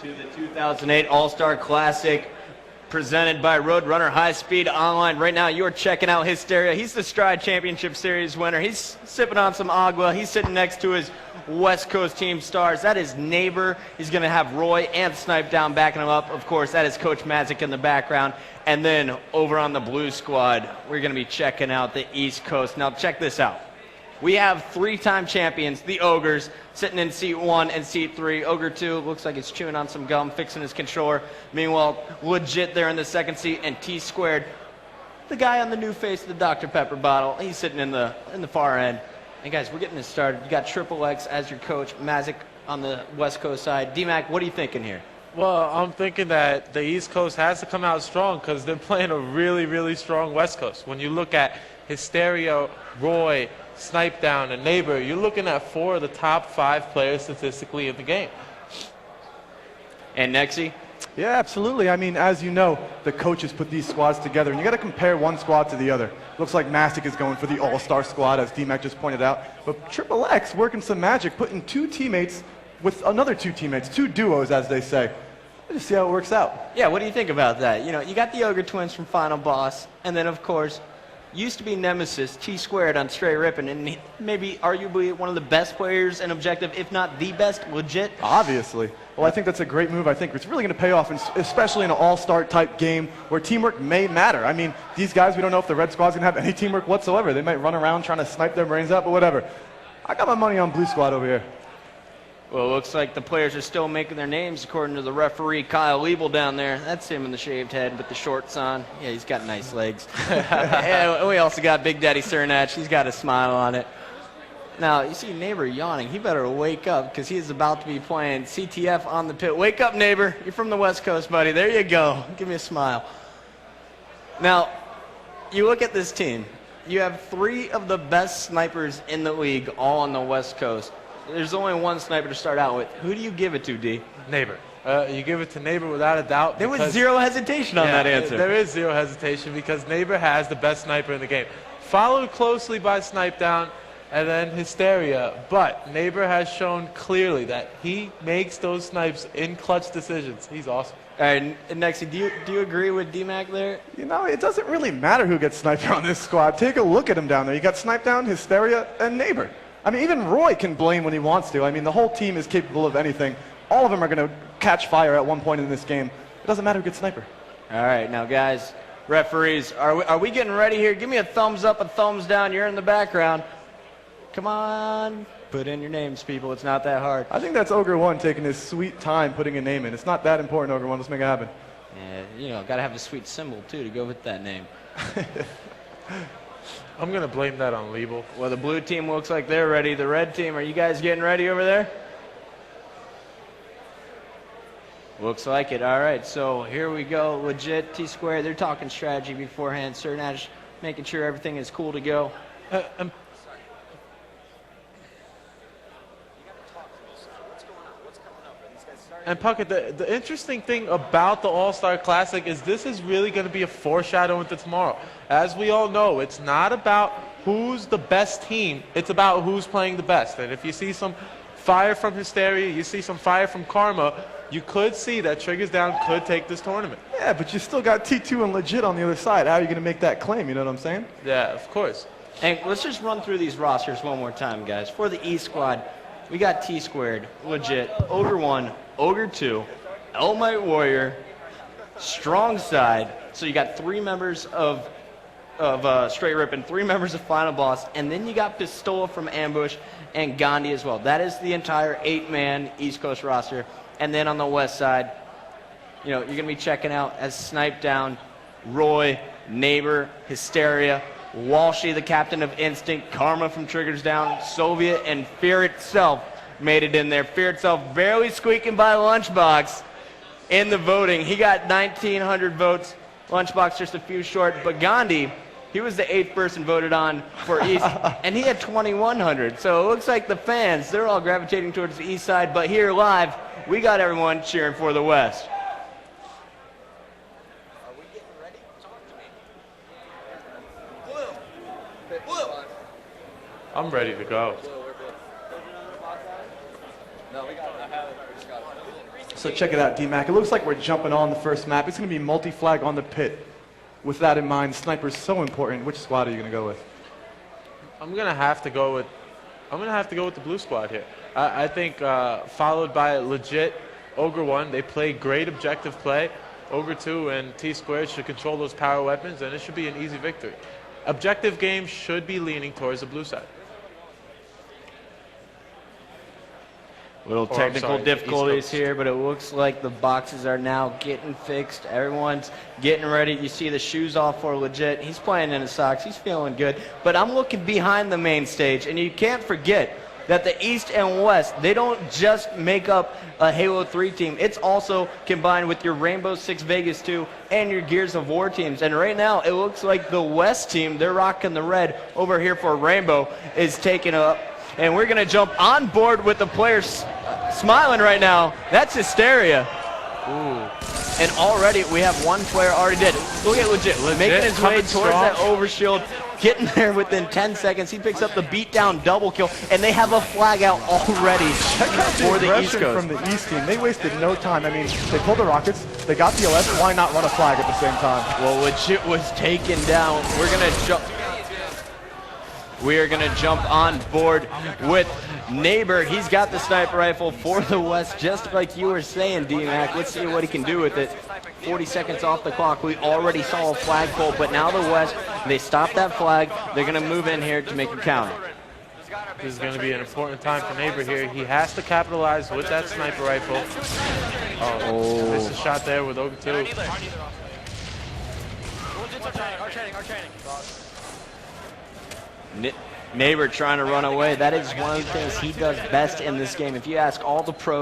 to the 2008 All-Star Classic presented by Roadrunner High Speed Online. Right now, you're checking out Hysteria. He's the Stride Championship Series winner. He's sipping on some agua. He's sitting next to his West Coast team stars. That is Neighbor. He's going to have Roy and Snipedown backing him up. Of course, that is Coach Mazik in the background. And then over on the blue squad, we're going to be checking out the East Coast. Now, check this out. We have three-time champions, the Ogres, sitting in seat 1 and seat 3. Ogre 2 looks like he's chewing on some gum, fixing his controller. Meanwhile, Legit there in the second seat, and Tsquared, the guy on the new face of the Dr. Pepper bottle, he's sitting in the far end. And guys, we're getting this started. You got Triple X as your coach, Mazik on the West Coast side. D-Mac, what are you thinking here? Well, I'm thinking that the East Coast has to come out strong because they're playing a really, really strong West Coast. When you look at Hysteria, Roy, Snipedown, and Neighbor, you're looking at 4 of the top 5 players statistically in the game. And Nexy? Yeah, absolutely. I mean, as you know, the coaches put these squads together, and you got to compare one squad to the other. Looks like Mastic is going for the all-star squad, as D-Mac just pointed out. But Triple X working some magic, putting 2 teammates with another 2 teammates, 2 duos, as they say. Let's just see how it works out. Yeah, what do you think about that? You know, you got the Ogre Twins from Final Boss, and then, of course, used to be Nemesis, Tsquared on Straight Rippin', and maybe arguably one of the best players in Objective, if not the best, Legit. Obviously. Well, I think that's a great move. I think it's really going to pay off, especially in an all-star type game where teamwork may matter. I mean, these guys, we don't know if the Red Squad's going to have any teamwork whatsoever. They might run around trying to snipe their brains out, but whatever. I got my money on Blue Squad over here. Well, it looks like the players are still making their names, according to the referee, Kyle Liebel down there. That's him in the shaved head with the shorts on. Yeah, he's got nice legs. And we also got Big Daddy Cernach. He's got a smile on it. Now, you see Neighbor yawning. He better wake up because he is about to be playing CTF on the pit. Wake up, Neighbor. You're from the West Coast, buddy. There you go. Give me a smile. Now, you look at this team. You have 3 of the best snipers in the league all on the West Coast. There's only one sniper to start out with. Who do you give it to, D? Neighbor. You give it to Neighbor without a doubt. There was zero hesitation on that answer. There is zero hesitation because Neighbor has the best sniper in the game. Followed closely by Snipedown and then Hysteria. But Neighbor has shown clearly that he makes those snipes in clutch decisions. He's awesome. All right, Nexy, do you agree with D-Mac there? You know, it doesn't really matter who gets sniped on this squad. Take a look at him down there. You got Snipedown, Hysteria, and Neighbor. I mean, even Roy can blame when he wants to. I mean, the whole team is capable of anything. All of them are going to catch fire at one point in this game. It doesn't matter who gets sniper. All right, now, guys, referees, are we getting ready here? Give me a thumbs up, a thumbs down. You're in the background. Come on. Put in your names, people. It's not that hard. I think that's Ogre 1 taking his sweet time putting a name in. It's not that important, Ogre 1. Let's make it happen. Yeah, you know, got to have a sweet symbol, too, to go with that name. I'm going to blame that on Liebel. Well, the blue team looks like they're ready. The red team, are you guys getting ready over there? Looks like it. All right, so here we go. Legit, Tsquared, they're talking strategy beforehand. Cernach making sure everything is cool to go. And Puckett, the interesting thing about the All-Star Classic is this is really going to be a foreshadow into tomorrow. As we all know, it's not about who's the best team. It's about who's playing the best. And if you see some fire from Hysteria, you see some fire from Karma, you could see that Triggers Down could take this tournament. Yeah, but you still got T2 and Legit on the other side. How are you going to make that claim? You know what I'm saying? Yeah, of course. And let's just run through these rosters one more time, guys. For the E squad, we got Tsquared, Legit, Ogre 1, Ogre 2, Elmite Warrior, Strong Side. So you got 3 members of Straight Rippin', 3 members of Final Boss, and then you got Pistola from Ambush and Gandhi as well. That is the entire 8-man East Coast roster. And then on the west side, you know, you're going to be checking out as Snipedown, Roy, Neighbor, Hysteria, Walshy, the captain of Instinct, Karma from Triggers Down, Soviet, and Fear itself made it in there. Fear itself barely squeaking by Lunchbox in the voting. He got 1,900 votes. Lunchbox just a few short. But Gandhi, he was the 8th person voted on for East, and he had 2,100. So it looks like the fans, they're all gravitating towards the East side. But here live, we got everyone cheering for the West. Are we getting ready? Talk to me. Blue. I'm ready to go. No, we got it. So check it out, D-Mac. It looks like we're jumping on the first map. It's going to be multi-flag on the pit. With that in mind, Sniper's so important. Which squad are you going to go with? I'm gonna have to go with the blue squad here. I think followed by legit OGRE 1. They play great objective play. OGRE 2 and Tsquared should control those power weapons, and it should be an easy victory. Objective game should be leaning towards the blue side. Little technical difficulties here, but it looks like the boxes are now getting fixed. Everyone's getting ready. You see the shoes off for legit. He's playing in his socks. He's feeling good. But I'm looking behind the main stage, and you can't forget that the East and West, they don't just make up a Halo 3 team. It's also combined with your Rainbow Six Vegas 2 and your Gears of War teams. And right now, it looks like the West team, they're rocking the red over here for Rainbow, is taking up. And we're going to jump on board with the players smiling right now. That's Hysteria. Ooh. And already we have one player already dead. Look at Legit making his way towards that overshield, getting there within 10 seconds. He picks up the beatdown double kill, and they have a flag out already for the East Coast. From the East team, they wasted no time. I mean, they pulled the rockets, they got the OS. Why not run a flag at the same time? Well, Legit was taken down. We are going to jump on board with Neighbor. He's got the sniper rifle for the West, just like you were saying, D-Mac. Let's see what he can do with it. 40 seconds off the clock. We already saw a flagpole, but now the West, they stopped that flag. They're going to move in here to make a counter. This is going to be an important time for Neighbor here. He has to capitalize with that sniper rifle. Oh, this is a shot there with OGRE 2. Neighbor trying to run away. That is one of the things he does best in this game. If you ask all the pros,